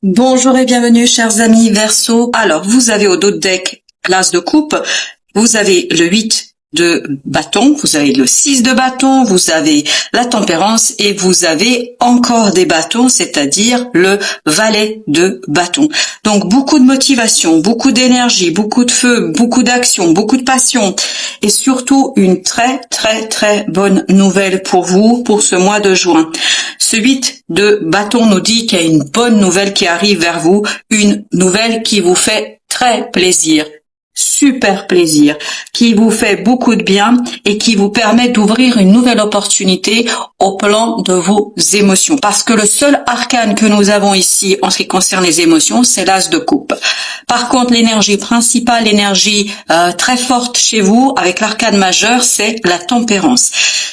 Bonjour et bienvenue chers amis Verseau. Alors vous avez au dos de deck l'As de coupe, vous avez le 8 de bâton, vous avez le 6 de bâton, vous avez la tempérance et vous avez encore des bâtons, c'est-à-dire le valet de bâton. Donc beaucoup de motivation, beaucoup d'énergie, beaucoup de feu, beaucoup d'action, beaucoup de passion et surtout une très bonne nouvelle pour vous pour ce mois de juin. Ce 8 de bâton nous dit qu'il y a une bonne nouvelle qui arrive vers vous, une nouvelle qui vous fait très plaisir. Super plaisir, qui vous fait beaucoup de bien et qui vous permet d'ouvrir une nouvelle opportunité au plan de vos émotions. Parce que le seul arcane que nous avons ici en ce qui concerne les émotions, c'est l'As de coupe. Par contre, l'énergie principale, l'énergie très forte chez vous, avec l'arcane majeur, c'est la tempérance.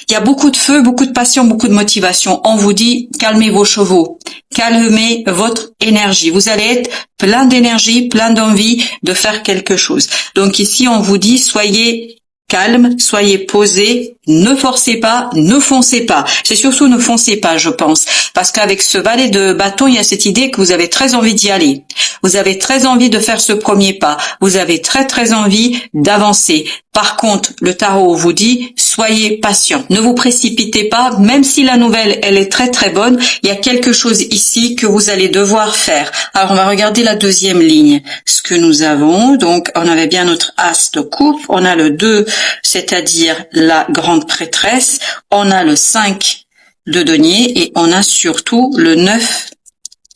Il y a beaucoup de feu, beaucoup de passion, beaucoup de motivation. On vous dit, calmez vos chevaux, calmez votre énergie. Vous allez être plein d'énergie, plein d'envie de faire quelque chose. Donc ici, on vous dit, soyez calme, soyez posé, ne forcez pas, ne foncez pas. C'est surtout ne foncez pas, je pense. Parce qu'avec ce valet de bâton, il y a cette idée que vous avez très envie d'y aller. Vous avez très envie de faire ce premier pas. Vous avez très envie d'avancer. Par contre, le tarot vous dit, soyez patient. Ne vous précipitez pas, même si la nouvelle, elle est très bonne, il y a quelque chose ici que vous allez devoir faire. Alors, on va regarder la deuxième ligne. Ce que nous avons, donc, on avait bien notre As de coupe, on a le 2, c'est-à-dire la grande prêtresse, on a le 5 de denier et on a surtout le 9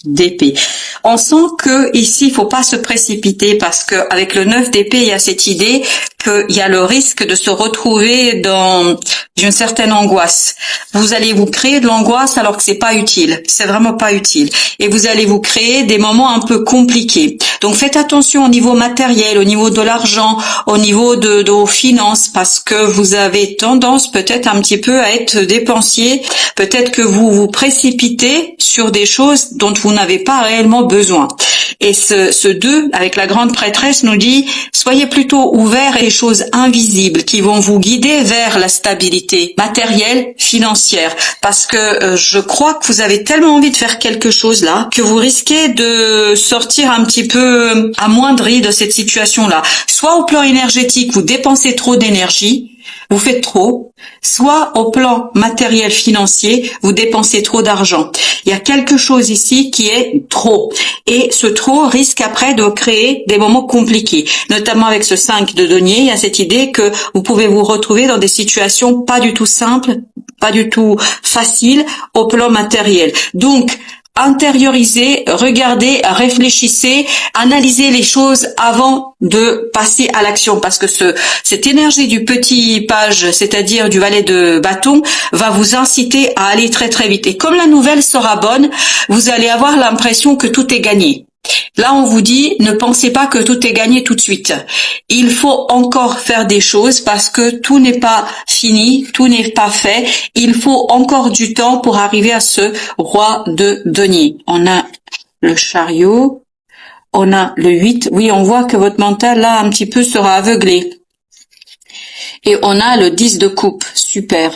d'épée. On sent que ici il faut pas se précipiter parce que avec le 9 d'épée il y a cette idée qu'il y a le risque de se retrouver dans une certaine angoisse. Vous allez vous créer de l'angoisse alors que c'est pas utile. C'est vraiment pas utile. Et vous allez vous créer des moments un peu compliqués. Donc faites attention au niveau matériel, au niveau de l'argent, au niveau de vos finances parce que vous avez tendance peut-être un petit peu à être dépensier. Peut-être que vous vous précipitez sur des choses dont vous n'avez pas réellement besoin. Et ce 2, avec la grande prêtresse, nous dit, soyez plutôt ouverts à des choses invisibles qui vont vous guider vers la stabilité matérielle, financière. Parce que je crois que vous avez tellement envie de faire quelque chose là, que vous risquez de sortir un petit peu amoindri de cette situation-là. Soit au plan énergétique, vous dépensez trop d'énergie, vous faites trop, soit au plan matériel financier, vous dépensez trop d'argent. Il y a quelque chose ici qui est trop. Et ce trop risque après de créer des moments compliqués. Notamment avec ce 5 de denier, il y a cette idée que vous pouvez vous retrouver dans des situations pas du tout simples, pas du tout faciles au plan matériel. Donc, intériorisez, regardez, réfléchissez, analysez les choses avant de passer à l'action parce que cette énergie du petit page, c'est-à-dire du valet de bâton, va vous inciter à aller très vite. Et comme la nouvelle sera bonne, vous allez avoir l'impression que tout est gagné. Là, on vous dit, ne pensez pas que tout est gagné tout de suite. Il faut encore faire des choses parce que tout n'est pas fini, tout n'est pas fait. Il faut encore du temps pour arriver à ce roi de denier. On a le chariot, on a le 8. Oui, on voit que votre mental, là, un petit peu sera aveuglé. Et on a le 10 de coupe. Super.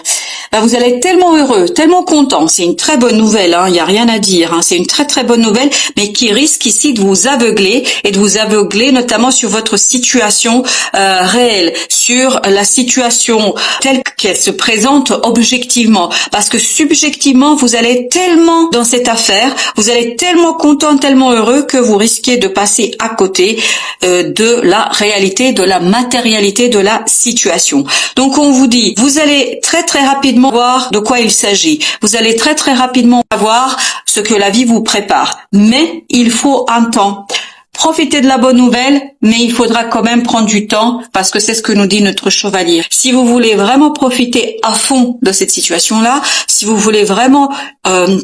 Vous allez être tellement heureux, tellement content. C'est une très bonne nouvelle, il n'y a rien à dire. C'est une très bonne nouvelle, mais qui risque ici de vous aveugler et de vous aveugler notamment sur votre situation réelle, sur la situation telle qu'elle se présente objectivement. Parce que subjectivement, vous allez être tellement dans cette affaire, vous allez être tellement content, tellement heureux que vous risquez de passer à côté de la réalité, de la matérialité de la situation. Donc on vous dit, vous allez très rapidement voir de quoi il s'agit. Vous allez très rapidement voir ce que la vie vous prépare. Mais il faut un temps. Profitez de la bonne nouvelle, mais il faudra quand même prendre du temps parce que c'est ce que nous dit notre chevalier. Si vous voulez vraiment profiter à fond de cette situation-là, si vous voulez vraiment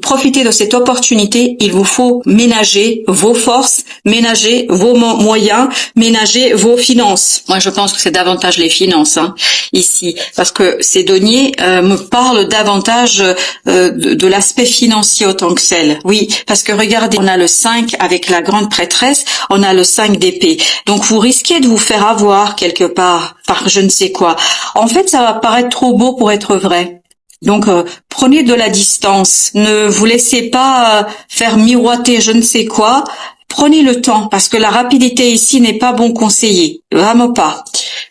profiter de cette opportunité, il vous faut ménager vos forces, ménager vos moyens, ménager vos finances. Moi, je pense que c'est davantage les finances ici parce que ces deniers me parlent davantage de l'aspect financier autant que celle. Oui, parce que regardez, on a le 5 avec la grande prêtresse, on a le 5 d'épée. Donc vous risquez de vous faire avoir quelque part par je ne sais quoi. En fait, ça va paraître trop beau pour être vrai. Donc, prenez de la distance. Ne vous laissez pas faire miroiter je ne sais quoi. Prenez le temps, parce que la rapidité ici n'est pas bon conseiller. Vraiment pas.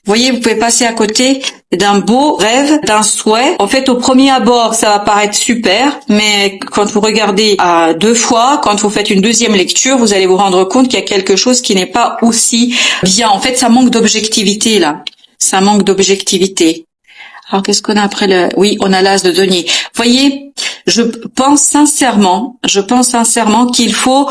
Vous voyez, vous pouvez passer à côté d'un beau rêve, d'un souhait. En fait, au premier abord, ça va paraître super, mais quand vous regardez à 2 fois, quand vous faites une deuxième lecture, vous allez vous rendre compte qu'il y a quelque chose qui n'est pas aussi bien. En fait, ça manque d'objectivité, là. Ça manque d'objectivité. Alors, qu'est-ce qu'on a après le... Oui, on a l'as de denier. Vous voyez, je pense sincèrement qu'il faut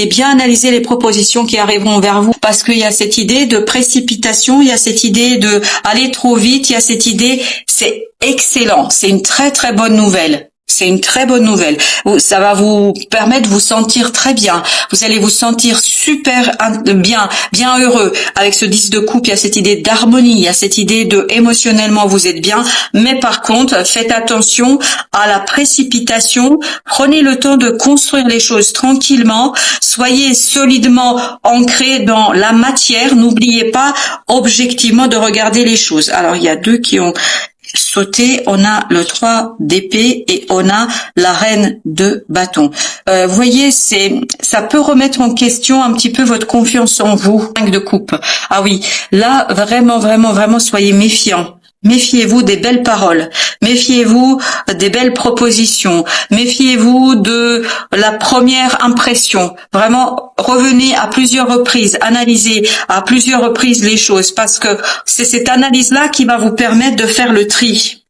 bien analyser les propositions qui arriveront vers vous, parce qu'il y a cette idée de précipitation, il y a cette idée de aller trop vite, il y a cette idée, c'est excellent, c'est une très très bonne nouvelle. C'est une très bonne nouvelle. Ça va vous permettre de vous sentir très bien. Vous allez vous sentir super bien heureux. Avec ce 10 de coupe, il y a cette idée d'harmonie, il y a cette idée de émotionnellement vous êtes bien. Mais par contre, faites attention à la précipitation. Prenez le temps de construire les choses tranquillement. Soyez solidement ancrés dans la matière. N'oubliez pas objectivement de regarder les choses. Alors, il y a 2 qui ont sauté, on a le 3 d'épée et on a la reine de bâton. Vous voyez, ça peut remettre en question un petit peu votre confiance en vous. 5 de coupe. Ah oui, là vraiment soyez méfiants. Méfiez-vous des belles paroles, méfiez-vous des belles propositions, méfiez-vous de la première impression. Vraiment, revenez à plusieurs reprises, analysez à plusieurs reprises les choses, parce que c'est cette analyse-là qui va vous permettre de faire le tri.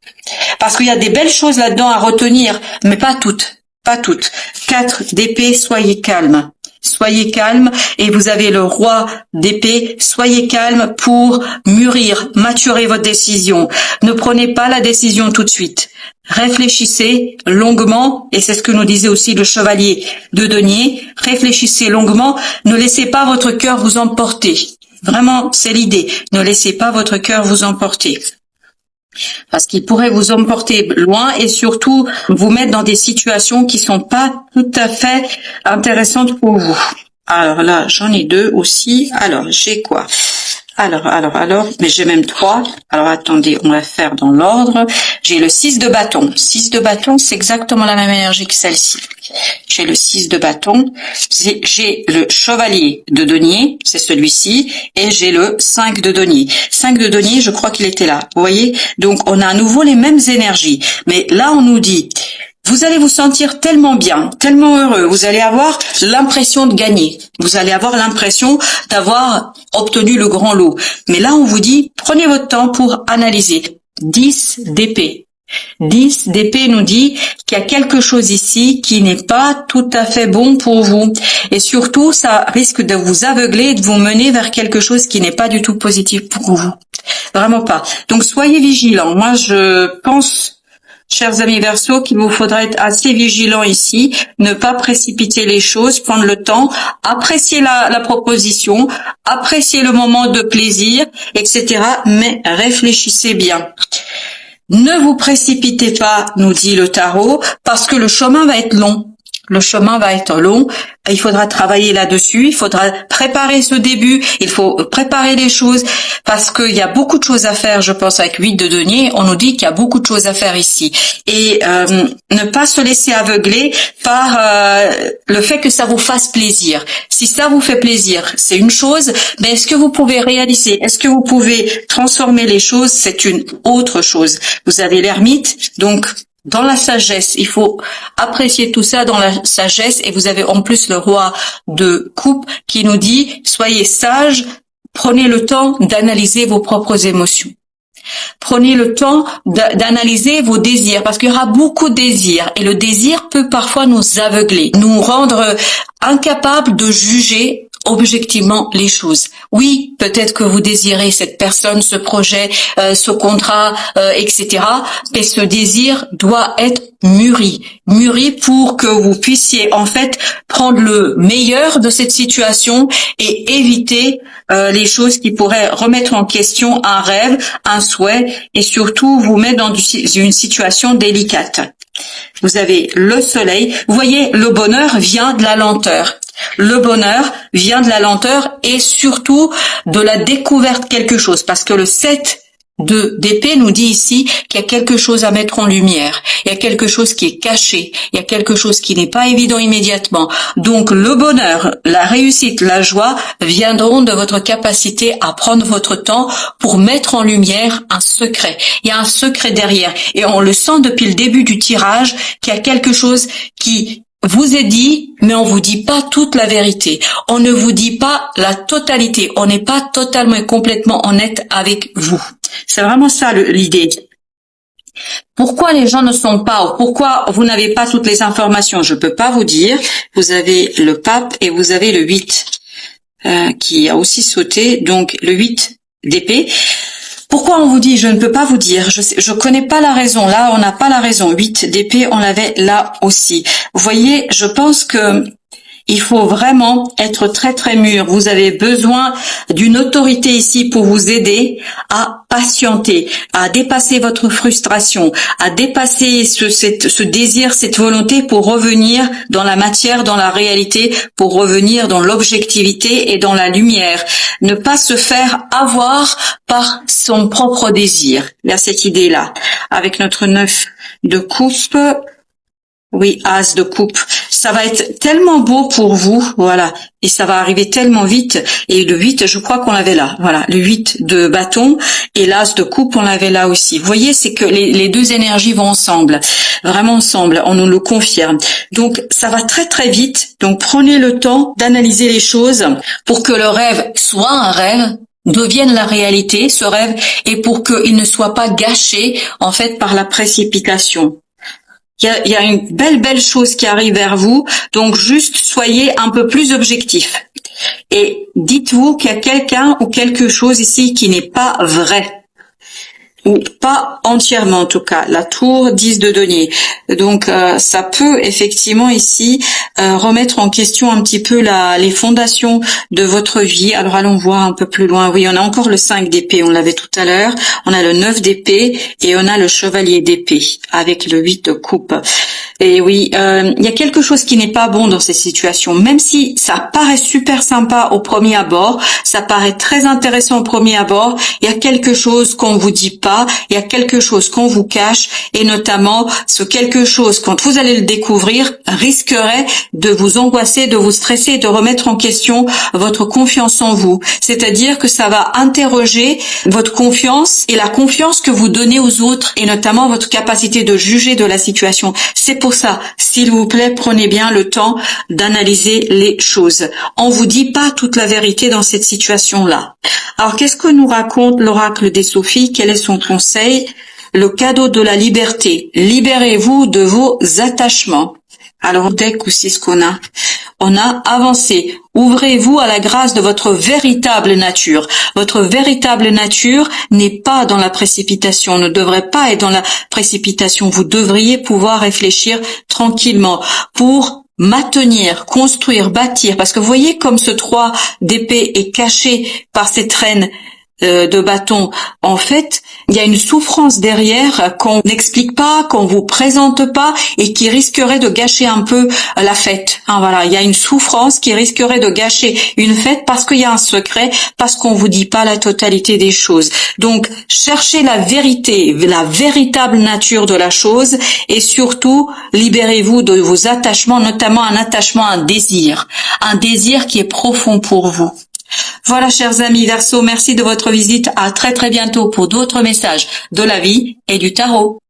Parce qu'il y a des belles choses là-dedans à retenir, mais pas toutes. 4 d'épée, soyez calme. Soyez calme, et vous avez le roi d'épée. Soyez calme pour mûrir, maturer votre décision. Ne prenez pas la décision tout de suite. Réfléchissez longuement, et c'est ce que nous disait aussi le chevalier de denier. Réfléchissez longuement, ne laissez pas votre cœur vous emporter. Vraiment, c'est l'idée. Ne laissez pas votre cœur vous emporter. Parce qu'il pourrait vous emporter loin et surtout vous mettre dans des situations qui sont pas tout à fait intéressantes pour vous. Alors là, j'en ai 2 aussi. Alors, j'ai quoi? Alors, mais j'ai même 3. Alors, attendez, on va faire dans l'ordre. J'ai le 6 de bâton. 6 de bâton, c'est exactement la même énergie que celle-ci. J'ai le 6 de bâton. J'ai le chevalier de denier, c'est celui-ci. Et j'ai le 5 de denier. 5 de denier, je crois qu'il était là. Vous voyez? Donc, on a à nouveau les mêmes énergies. Mais là, on nous dit... Vous allez vous sentir tellement bien, tellement heureux. Vous allez avoir l'impression de gagner. Vous allez avoir l'impression d'avoir obtenu le grand lot. Mais là, on vous dit, prenez votre temps pour analyser. 10 d'épée. 10 d'épée nous dit qu'il y a quelque chose ici qui n'est pas tout à fait bon pour vous. Et surtout, ça risque de vous aveugler et de vous mener vers quelque chose qui n'est pas du tout positif pour vous. Vraiment pas. Donc, soyez vigilants. Moi, je pense... Chers amis Verseaux, qu'il vous faudra être assez vigilants ici, ne pas précipiter les choses, prendre le temps, apprécier la proposition, apprécier le moment de plaisir, etc. Mais réfléchissez bien. Ne vous précipitez pas, nous dit le tarot, parce que le chemin va être long. Le chemin va être long, il faudra travailler là-dessus, il faudra préparer ce début, il faut préparer les choses, parce qu'il y a beaucoup de choses à faire, je pense, avec 8 de denier, on nous dit qu'il y a beaucoup de choses à faire ici. Et ne pas se laisser aveugler par le fait que ça vous fasse plaisir. Si ça vous fait plaisir, c'est une chose, mais est-ce que vous pouvez réaliser, est-ce que vous pouvez transformer les choses, c'est une autre chose. Vous avez l'ermite, donc... Dans la sagesse, il faut apprécier tout ça dans la sagesse, et vous avez en plus le roi de coupe qui nous dit soyez sages, prenez le temps d'analyser vos propres émotions. Prenez le temps d'analyser vos désirs, parce qu'il y aura beaucoup de désirs, et le désir peut parfois nous aveugler, nous rendre incapables de juger objectivement les choses. Oui, peut-être que vous désirez cette personne, ce projet, ce contrat, etc. Mais ce désir doit être mûri pour que vous puissiez en fait prendre le meilleur de cette situation et éviter les choses qui pourraient remettre en question un rêve, un souhait, et surtout vous mettre dans une situation délicate. Vous avez le soleil. Vous voyez, le bonheur vient de la lenteur. Le bonheur vient de la lenteur et surtout de la découverte de quelque chose. Parce que le 7 d'épée nous dit ici qu'il y a quelque chose à mettre en lumière, il y a quelque chose qui est caché, il y a quelque chose qui n'est pas évident immédiatement. Donc le bonheur, la réussite, la joie viendront de votre capacité à prendre votre temps pour mettre en lumière un secret. Il y a un secret derrière et on le sent depuis le début du tirage qu'il y a quelque chose qui vous est dit, mais on vous dit pas toute la vérité. On ne vous dit pas la totalité. On n'est pas totalement et complètement honnête avec vous. C'est vraiment ça l'idée. Pourquoi les gens ne sont pas, ou pourquoi vous n'avez pas toutes les informations, je peux pas vous dire. Vous avez le pape et vous avez le 8 qui a aussi sauté, donc le 8 d'épée. Pourquoi on vous dit, je ne peux pas vous dire, je connais pas la raison, là on n'a pas la raison, 8 d'épée on l'avait là aussi. Vous voyez, je pense que il faut vraiment être très très mûr. Vous avez besoin d'une autorité ici pour vous aider à patienter, à dépasser votre frustration, à dépasser ce désir, cette volonté pour revenir dans la matière, dans la réalité, pour revenir dans l'objectivité et dans la lumière. Ne pas se faire avoir par son propre désir. Il y a cette idée-là. Avec notre 9 de coupe, oui, as de coupe. Ça va être tellement beau pour vous, voilà. Et ça va arriver tellement vite. Et le 8, je crois qu'on l'avait là. Voilà, le 8 de bâton et l'as de coupe, on l'avait là aussi. Vous voyez, c'est que les deux énergies vont ensemble. Vraiment ensemble, on nous le confirme. Donc, ça va très très vite. Donc, prenez le temps d'analyser les choses pour que le rêve soit un rêve, devienne la réalité, ce rêve, et pour qu'il ne soit pas gâché, en fait, par la précipitation. Il y a une belle chose qui arrive vers vous, donc juste soyez un peu plus objectif. Et dites-vous qu'il y a quelqu'un ou quelque chose ici qui n'est pas vrai. Ou pas entièrement en tout cas. La tour 10 de denier. Donc ça peut effectivement ici remettre en question un petit peu les fondations de votre vie. Alors allons voir un peu plus loin. Oui, on a encore le 5 d'épée, on l'avait tout à l'heure. On a le 9 d'épée et on a le chevalier d'épée avec le 8 de coupe. Et oui, il y a quelque chose qui n'est pas bon dans ces situations. Même si ça paraît super sympa au premier abord, ça paraît très intéressant au premier abord, il y a quelque chose qu'on vous dit pas, il y a quelque chose qu'on vous cache, et notamment ce quelque chose, quand vous allez le découvrir, risquerait de vous angoisser, de vous stresser, de remettre en question votre confiance en vous. C'est-à-dire que ça va interroger votre confiance et la confiance que vous donnez aux autres, et notamment votre capacité de juger de la situation. C'est pour ça, s'il vous plaît, prenez bien le temps d'analyser les choses. On vous dit pas toute la vérité dans cette situation-là. Alors, qu'est-ce que nous raconte l'oracle des Sophies? Quel est son conseil? Le cadeau de la liberté. Libérez-vous de vos attachements. Alors, deck aussi, ce qu'on a. On a avancé. Ouvrez-vous à la grâce de votre véritable nature. Votre véritable nature n'est pas dans la précipitation, ne devrait pas être dans la précipitation. Vous devriez pouvoir réfléchir tranquillement pour maintenir, construire, bâtir. Parce que vous voyez comme ce 3 d'épée est caché par cette reine de bâton. En fait, il y a une souffrance derrière qu'on n'explique pas, qu'on vous présente pas et qui risquerait de gâcher un peu la fête. Hein, voilà, il y a une souffrance qui risquerait de gâcher une fête parce qu'il y a un secret, parce qu'on vous dit pas la totalité des choses. Donc, cherchez la vérité, la véritable nature de la chose et surtout, libérez-vous de vos attachements, notamment un attachement à un désir qui est profond pour vous. Voilà, chers amis Verseau, merci de votre visite. À très très bientôt pour d'autres messages de la vie et du tarot.